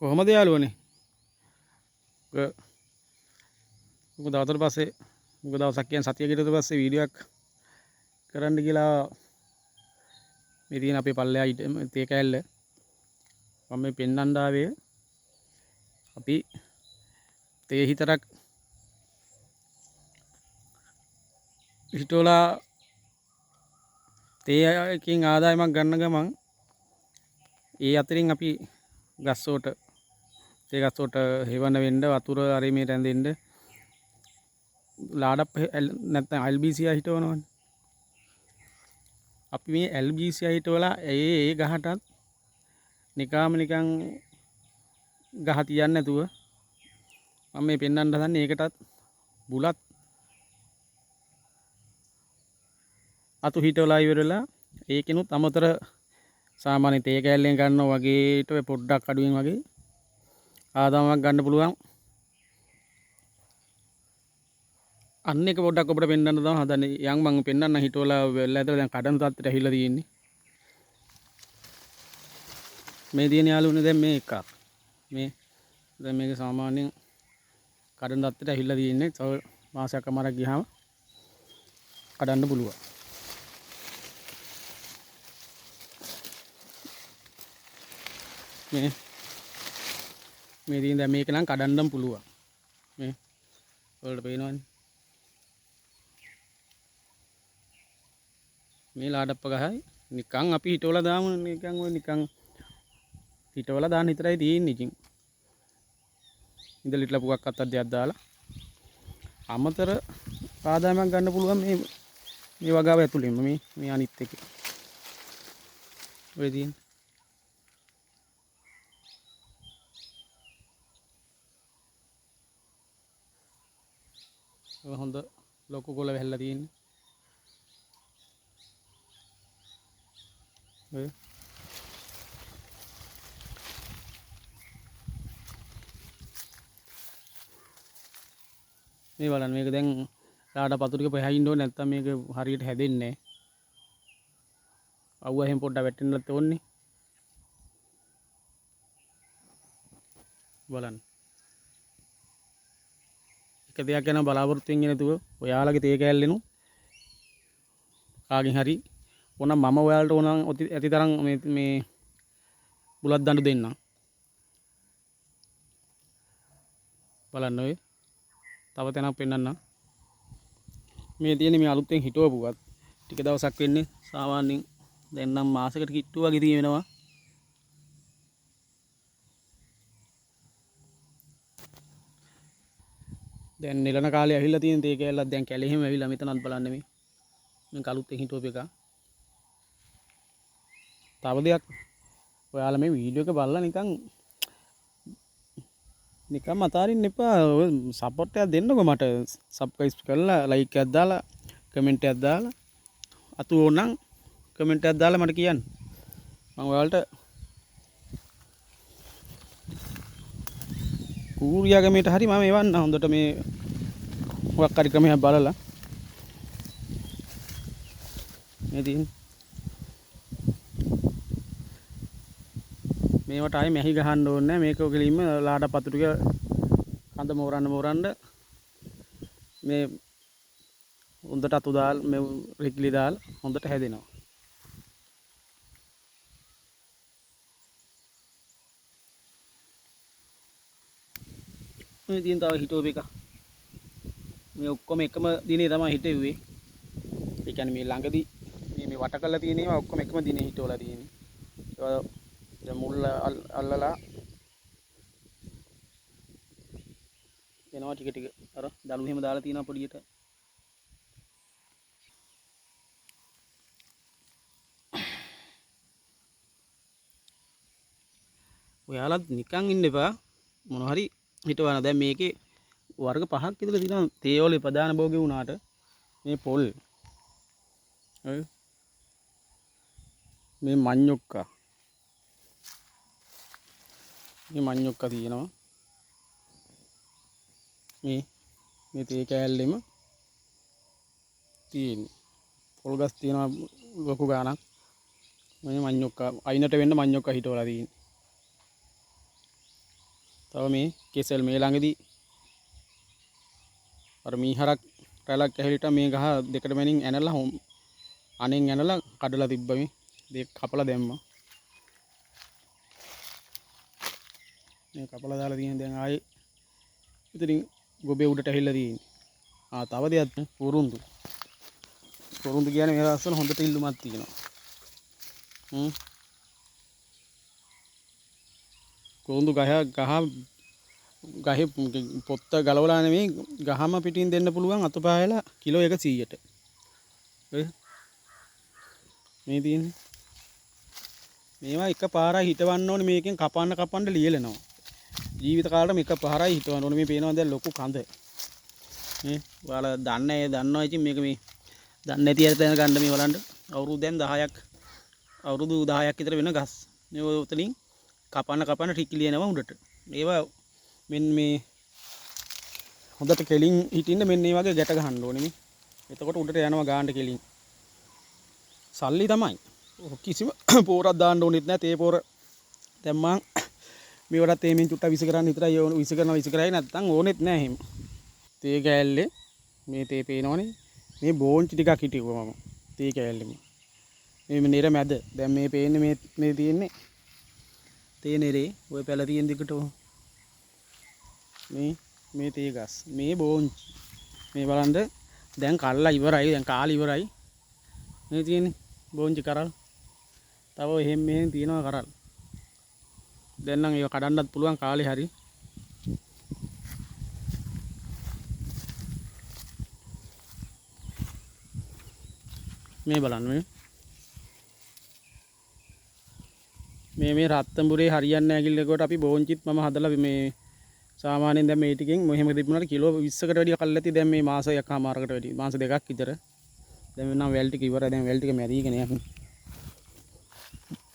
කොහොමද යාළුවනේ? මොකද දවසට පස්සේ මොකද දවසක් කියන්නේ සතියකට පස්සේ වීඩියෝ එකක් කරන්න කියලා මේ තියෙන අපේ පල්ලෙහා තේ කෑල්ල මම මේ පෙන්නන්න ආවේ. අපි තේ හිතරක් හිටෝලා තේ එකකින් ආදායමක් ගන්න ගමන් ඒ අතරින් අපි ගස්සෝට තේ ගස්සෝට හෙවන වෙන්න වතුර හරි මේ රැඳෙන්න ලාඩප් නැත්නම් LBCI හිටවනවනේ. අපි මේ LBCI හිටවලා ඒ ගහටත් නිකන් ගහ තියන්නේ නැතුව මම මේ පෙන්වන්න හදන්නේ ඒකටත් බුලත් අතු හිටවලා ඉවරලා ඒකිනුත් අමතර සාමාන්‍ය තේ කෑල්ලෙන් ගන්නවා වගේ ඊට පොඩ්ඩක් අඩුවෙන් වගේ ආදායමක් ගන්න පුළුවන්. අන්න එක පොඩ්ඩක් ඔබට පෙන්වන්න තමයි හදන්නේ. යන් මම පෙන්වන්න හිටවලා වෙලා ඇතලා දැන් කඩන තත්ත්වයට ඇහිලා තියෙන්නේ. මේ තියෙන යාළුවනේ දැන් මේ එකක්. මේ දැන් මේක සාමාන්‍යයෙන් කඩන තත්ත්වයට ඇහිලා තියෙන්නේ. තව මාසයක් අමාරක් ගියාම කඩන්න පුළුවන්. මේ තියෙන දැන් මේක නම් කඩන්නම පුළුවන්. මේ වලට පේනවනේ. මේ ලාඩප්ප ගහයි නිකන් අපි හිටවලා දාමු නිකන් හිටවලා දාන්න විතරයි තියෙන්නේ. ඉතින් ඉඳලා ඉట్లా පුවක් අත්තක් දෙයක් දාලා අමතර ආදායමක් ගන්න පුළුවන් මේ වගාව ඇතුළෙම මේ අනිත් එකේ ඔය තියෙන හොඳ ලොකු කොළ වැහැලා තියෙන්නේ. ඔය මේ බලන්න මේක දැන් ලාඩ පතු ටික පහින්න ඕනේ නැත්නම් මේක හරියට හැදෙන්නේ නැහැ. අවුව එහෙම පොඩ්ඩක් වැටෙන්නත් ඕනේ. බලන්න. එක දෙයක් ගැන බලාපොරොත්තු වෙන්නේ නැතුව ඔයාලගේ තේ කෑල්ලෙනු කාගෙන් හරි ඕනම් මම ඔයාලට ඕනම් ඇති තරම් මේ බුලත් දඬු දෙන්නම්. බලන්න ඔය තව තැනක් පෙන්නන්න. මේ තියෙන්නේ මේ අලුතෙන් හිටවපුවත් ටික දවසක් වෙන්නේ සාමාන්‍යයෙන් දැන් නම් මාසයකට කිට්ටු වගේ තියෙනවා. දැන් නෙලන කාලේ ඇවිල්ලා තියෙන තේ කෑල්ලක් දැන් කැලේ හැම ඇවිල්ලා මෙතනත් බලන්න මේ අලුතෙන් හිටවපු එක. තව දෙයක් ඔයාලා මේ වීඩියෝ එක බලලා නිකන් අතාරින්න එපා. ඔය සපෝට් එකක් දෙන්නකෝ මට. සබ්ස්ක්‍රයිබ් කරලා ලයික් එකක් දාලා කමෙන්ට් එකක් දාලා අතු ඕනනම් කමෙන්ට් එකක් දාලා මට කියන්න. මම ඔයාලට කූරියාගමේට හරි මම එවන්න හොඳට මේ මොකක් හරි ක්‍රමයක් බලලා මේ තියෙන මේවට ආයේ මෙහි ගහන්න ඕනේ නැහැ. මේක ඔකලින්ම ලාඩ පතු ටික කඳ මෝරන්න මේ හොඳට අතු දාලා මේ රිකිලි දාලා හොඳට හැදෙනවා. මේ තියෙන තව හිටවපු එක. මේ ඔක්කොම එකම දිනේ තමයි හිටෙව්වේ. ඒ කියන්නේ මේ ළඟදී මේ වට කරලා තියෙන ඒවා ඔක්කොම එකම දිනේ හිටවලා තියෙන්නේ. ඒවා දැන් මුල් අල්ලලා එනවා ටික අර දළු එහෙම දාලා තියෙනවා පොඩියට. ඔයාලත් නිකන් ඉන්න එපා. මොන හරි හිටවන. දැන් මේකේ වර්ග 5ක් විතර තියෙනවා තේ වල ප්‍රධාන භෝගේ වුණාට මේ පොල් මේ මඤ්ඤොක්කා තියෙනවා. මේ තේ කෑල්ලෙම තියෙන්නේ පොල් ගස් තියෙනවා ලොකු ගාණක්. මේ මඤ්ඤොක්කා අයිනට වෙන්න මඤ්ඤොක්කා හිටවලා තියෙන්නේ. තව මේ කෙසෙල් මේ ළඟදී අර මීහරක් රැලක් ඇහිලිට මේ ගහ දෙකට මැනින් ඇනලා අනෙන් ඇනලා කඩලා තිබ්බ මේ දෙක කපලා දැම්මා. මේ කපලා දාලා තියෙන දැන් ආයේ ඉතින් ගොබේ උඩට ඇහිලා තියෙන්නේ. තව දෙයක් කුරුඳු. කුරුඳු කියන්නේ මේ රස්සන හොඳට ඉල්ලුමක් තියෙනවා. කුරුඳු ගහේ පොත්ත ගලවලා නෙමෙයි ගහම පිටින් දෙන්න පුළුවන් අතපහයලා කිලෝ 100ට. ඔය මේ තියෙන්නේ. මේවා එක පාරයි හිටවන්න ඕනේ මේකෙන් කපන්න ලියලනවා. ජීවිත කාලෙම එක පාරයි හිටවන්න ඕනේ. මේ පේනවා දැන් ලොකු කඳ. ඔයාලා දන්නවා ඉතින් මේක මේ දන්නේ නැති අය දැන ගන්න මේ බලන්න අවුරුදු දැන් 10ක් විතර වෙන ගස්. මේ උතලින් කපන්න ටික ලියනවා උඩට. ඒවා මෙන්න මේ හොඳට කෙලින් හිටින්න මෙන්න මේ වගේ ගැට ගහන්න ඕනේ මේ. එතකොට උඩට යනවා ගාන්න කෙලින්. සල්ලි තමයි. කිසිම පෝරක් දාන්න ඕනෙත් නැහැ. තේ පෝර දැන් මං මේවටත් තේමින් චුට්ටක් විස කරන්න විතරයි ඕන විස කරයි නැත්තම් ඕනෙත් නැහැ එහෙම. තේ කෑල්ලේ මේ තේ පේනවනේ. මේ බෝන්චි ටිකක් හිටියුවා මම. තේ කෑල්ලේ මේ නෙර මැද. දැන් මේ පේන්නේ මේ තියෙන්නේ තේ නෙරේ. ඔය පැල තියෙන දිගට මේ තේ ගස්. මේ බෝන්චි. මේ බලන්න දැන් කල්ලා ඉවරයි. දැන් කාලේ ඉවරයි. මේ තියෙන්නේ බෝන්චි කරල්. තව එහෙම මෙහෙම තියෙනවා කරල්. දැන් නම් ඒක කඩන්නත් පුළුවන් කාලේ හරි. මේ බලන්න මේ රත්තරන්පුරේ හරියන්නේ නැහැ කිල්ලකට අපි බෝන්චිත් මම හදලා මේ සාමාන්‍යයෙන් දැන් මේ ටිකෙන් මෙහෙම තිබුණාට කිලෝ 20කට වැඩිය කල් ඇති දැන් මේ මාසයක්මාරකට වැඩි මාස දෙකක් විතර දැන් නම් වැල් ටික ඉවරයි දැන් වැල් ටික මැදීගෙන යන්නේ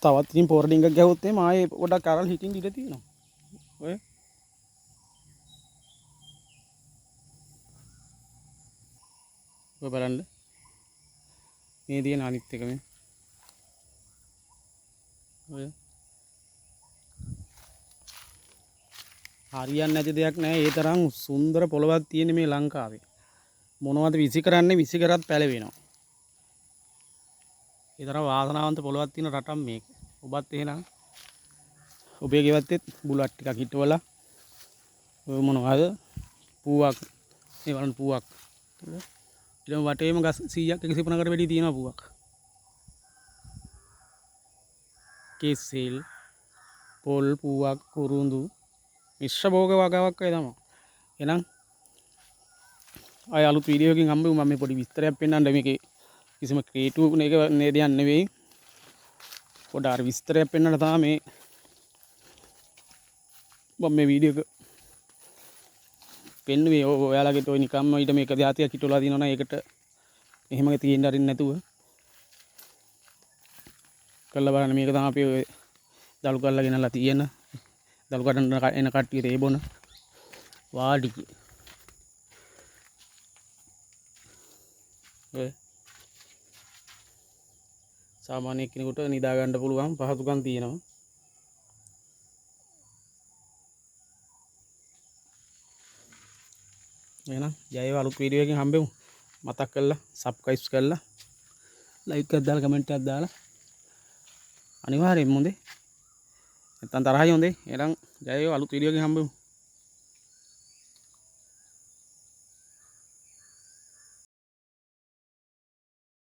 තවත් ඉතින් පෝරඩින්ගක් ගැහුවොත් එහම ආයේ පොඩක් කරල් හිටින්න ඉඩ තියෙනවා ඔය බලන්න මේ තියෙන අනිත් එක මේ ඔය හරියන්නේ නැති දෙයක් නෑ ඒ තරම් සුන්දර පොළවක් තියෙන මේ ලංකාවේ මොනවද විසි කරන්නේ විසි කරත් පැලවෙනවා ඒ තරම් වාසනාවන්ත පොළවක් තියෙන රටක් මේක ඔබත් එහෙනම් ඔබේ ගෙවත්තෙත් බුලට් ටිකක් හිටවලා ඔය මොනවද පූවක් මේ බලන්න පූවක් ඊළඟ වටේම ගස් 100ක් 150කට වැඩි තියෙනවා පූවක් කෙසෙල් පොල් පූවක් කුරුඳු මිශ්‍ර භෝග වගාවක් වගේ තමයි. එහෙනම් ආය අලුත් වීඩියෝ එකකින් හම්බෙමු මම මේ පොඩි විස්තරයක් පෙන්නන්න මේකේ කිසිම ක්‍රියේටිව් එක නේද යන්නේ නෙවෙයි. පොඩ අර විස්තරයක් පෙන්නන්න තමයි මේ වීඩියෝ එක පෙන්නුවේ. ඔයාලගේ toy නිකම්ම ඊට මේක જાතියක් හිටවලා දිනනවා ඒකට එහෙම තියෙන්න අරින්න නැතුව කළා බලන්න මේක තමයි අපි දලු කරලා ගෙනල්ලා තියෙන දලු කඩන්න එන කට්ටියට ඒ බොන වාඩි සාමාන්‍ය කෙනෙකුට නිදා ගන්න පුළුවන් පහසුකම් තියෙනවා. එහෙනම් ජයව අලුත් වීඩියෝ එකකින් හම්බෙමු. මතක් කරලා සබ්ස්ක්‍රයිබ් කරලා ලයික් එකක් දාලා කමෙන්ට් එකක් දාලා අනිවාර්යෙන්ම හොඳේ. නැත්තම් තරහයි හොඳේ. එහෙනම් ජයව අලුත් වීඩියෝ එකකින් හම්බෙමු.